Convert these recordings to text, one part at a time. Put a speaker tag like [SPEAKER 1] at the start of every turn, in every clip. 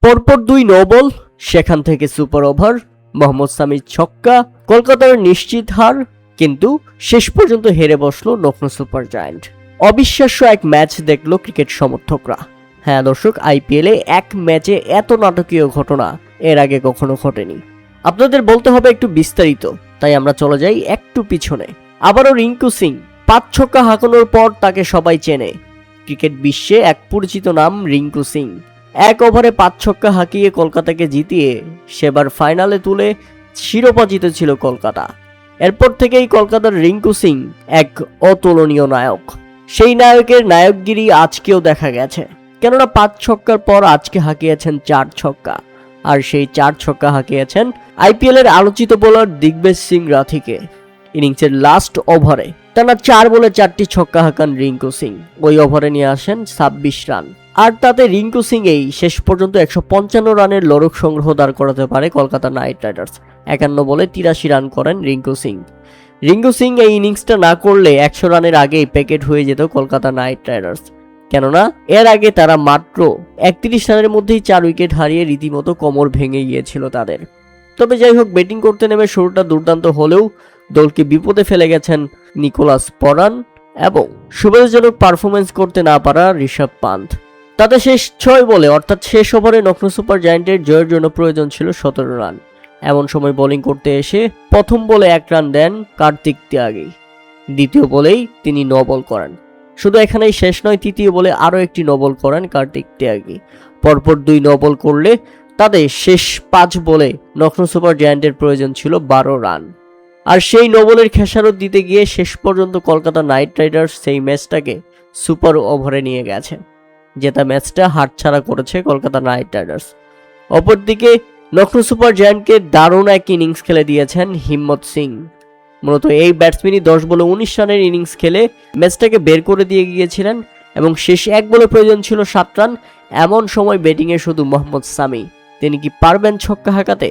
[SPEAKER 1] পরপর 2 no ball, সেখান থেকে সুপার ওভার, মোহাম্মদ সামির ছক্কা, কলকাতার নিশ্চিত হার। কিন্তু শেষ পর্যন্ত হেরে বসলো লখনৌ সুপার জায়ান্ট। অবিশ্বাস্য এক ম্যাচ দেখলো ক্রিকেট সমর্থকরা। হ্যাঁ দর্শক, আইপিএলে এক ম্যাচে এত নাটকীয় ঘটনা এর আগে কখনো ঘটেনি। আপনাদের বলতে হবে একটু বিস্তারিত, তাই আমরা চলে যাই একটু পিছনে। আবারও রিঙ্কু সিং 5 ছক্কা হাঁকানোর পর তাকে সবাই চেনে। ক্রিকেট বিশ্বে এক পরিচিত নাম রিঙ্কু সিং। 1 ওভারে 5 ছক্কা হাঁকিয়ে কলকাতাকে জিতিয়ে সেবার ফাইনালে তুলে শিরোপা জিতেছিল কলকাতা। এরপর থেকেই কলকাতার রিঙ্কু সিং এক অতুলনীয় নায়ক। সেই নায়কের নায়কগিরি আজকেও দেখা গেছে, কেননা 5 ছক্কার পর আজকে হাঁকিয়েছেন 4 ছক্কা। আর সেই 4 ছক্কা হাঁকিয়েছেন আইপিএলের আলোচিত বোলার দিগ্বেজ সিং রাথিকে। ইনিংসের লাস্ট ওভারে টানা 4 বলে 4টি ছক্কা হাঁকান রিঙ্কু সিং। ওই ওভারে নিয়ে আসেন 26 রান। আর তাতে রিঙ্কু সিং এই শেষ পর্যন্ত 155 রানের লড়ক সংগ্রহ দাঁড় করাতে পারে কলকাতা নাইট রাইডার্স। 51 বলে 83 রান করেন রিঙ্কু সিং। রিঙ্কু সিং এই ইনিংসটা না করলে 100 রানের আগেই প্যাকেট হয়ে যেত কলকাতা নাইট রাইডার্স, কেননা এর আগে তারা মাত্র 31 রানের মধ্যেই 4 উইকেট হারিয়ে রীতিমতো কোমর ভেঙে গিয়েছিল তাদের। তবে যাই হোক, ব্যাটিং করতে নেমে শুরুটা দুর্দান্ত হলেও দলকে বিপদে ফেলে গেছেন নিকোলাস পরান এবং সুবিধাজনক পারফরমেন্স করতে না পারা ঋষভ পান্থ। তাতে শেষ 6 বলে অর্থাৎ শেষ ওভারে লখনৌ সুপার জায়ান্টের জয়ের জন্য প্রয়োজন ছিল 17 রান। এমন সময় বোলিং করতে এসে প্রথম বলে 1 রান দেন কার্তিক ত্যাগী। দ্বিতীয় বলেই তিনি নো বল করেন। শুধু এখানেই শেষ নয়, তৃতীয় বলে আরও একটি নো বল করেন কার্তিক ত্যাগী। পরপর 2 নো বল করলে তাদের শেষ 5 বলে লখনৌ সুপার জায়ান্টের প্রয়োজন ছিল 12 রান। আর সেই নো বলের খেসারত দিতে গিয়ে শেষ পর্যন্ত কলকাতা নাইট রাইডার্স সেই ম্যাচটাকে সুপার ওভারে নিয়ে গেছে। জেতা ম্যাচটা হাতছাড়া করেছে কলকাতা নাইট রাইডার্স। অপরদিকে লখনৌ সুপার জায়ান্টকে দারুণ এক ইনিংস খেলে দিয়েছেন হিম্মত সিং। মূলত এই ব্যাটসম্যানই 10 বলে 19 রানের ইনিংস খেলে ম্যাচটাকে বের করে দিয়ে গিয়েছিলেন এবং শেষ 1 বলে প্রয়োজন ছিল 7 রান। এমন সময় ব্যাটিংয়ে শুধু মোহাম্মদ সামি। তিনি কি পারবেন ছক্কা হাঁকাতে?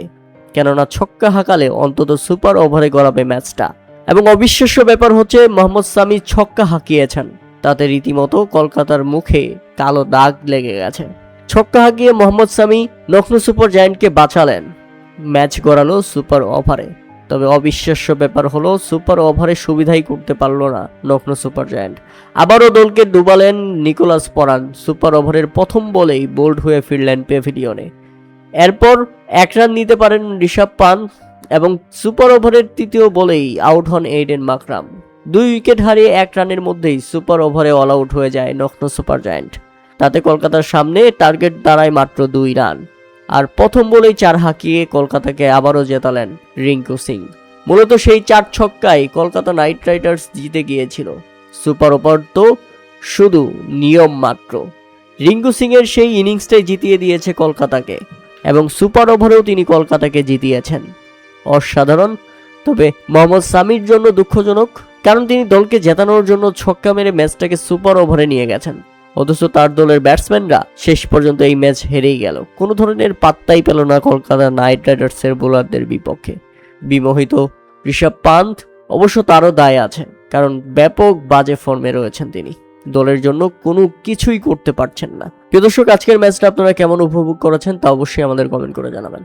[SPEAKER 1] কেননা ছক্কা হাঁকালে অন্তত সুপার ওভারে গড়াবে ম্যাচটা। এবং অবিশ্বাস্য ব্যাপার হচ্ছে, মোহাম্মদ সামি ছক্কা হাঁকিয়েছেন, তাতে রীতিমতো কলকাতার মুখে কালো দাগ লেগে গেছে। ছক্কা হাঁকিয়ে মোহাম্মদ সামি লখনৌ সুপার জায়ান্টকে বাঁচালেন, ম্যাচ গড়ালো সুপার ওভারে। তবে অবিশ্বাস্য ব্যাপার হলো, সুপার ওভারে সুবিধাই করতে পারল না লখনৌ সুপার জায়ান্ট। আবারও দলকে ডুবালেন নিকোলাস পরান। সুপার ওভারের প্রথম বলেই বোল্ড হয়ে ফিরলেন প্যাভিলিয়নে। এরপর 1 রান নিতে পারেন ঋষভ পান্থ এবং সুপার ওভারের তৃতীয় বলেই আউট হন এইডেন মাকরাম। 2 উইকেট হারিয়ে 1 রানের মধ্যেই সুপার ওভারে অল আউট হয়ে যায় লখনৌ সুপার জায়ান্ট। তাতে কলকাতার সামনে টার্গেট দাঁড়ায় মাত্র 2 রান। আর প্রথম বলেই 4 হাঁকিয়ে কলকাতাকে আবারও জেতালেন রিঙ্কু সিং। মূলত সেই 4 ছক্কায় কলকাতা নাইট রাইডার্স জিতে গিয়েছিল। সুপার ওভার তো শুধু নিয়ম মাত্র। রিঙ্কু সিং এর সেই ইনিংসটাই জিতিয়ে দিয়েছে কলকাতাকে এবং সুপার ওভারেও তিনি কলকাতাকে জিতিয়েছেন। অসাধারণ। তবে মোহাম্মদ সামির জন্য দুঃখজনক, কারণ তিনি দলকে জেতানোর জন্য ছক্কা মেরে ম্যাচটাকে সুপার ওভারে নিয়ে গেছেন। অথচ তার দলের ব্যাটসম্যানরা শেষ পর্যন্ত এই ম্যাচ হেরেই গেল। কোনো ধরনের পাত্তাই পেল না কলকাতা নাইট রাইডার্সের বোলারদের বিপক্ষে। বিমোহিত ঋষভ পান্থ, অবশ্য তারও দায় আছে, কারণ ব্যাপক বাজে ফর্মে রয়েছেন তিনি। দলের জন্য কোনো কিছুই করতে পারছেন না। প্রিয় দর্শক, আজকের ম্যাচটা আপনারা কেমন উপভোগ করেছেন তা অবশ্যই আমাদের কমেন্ট করে জানাবেন।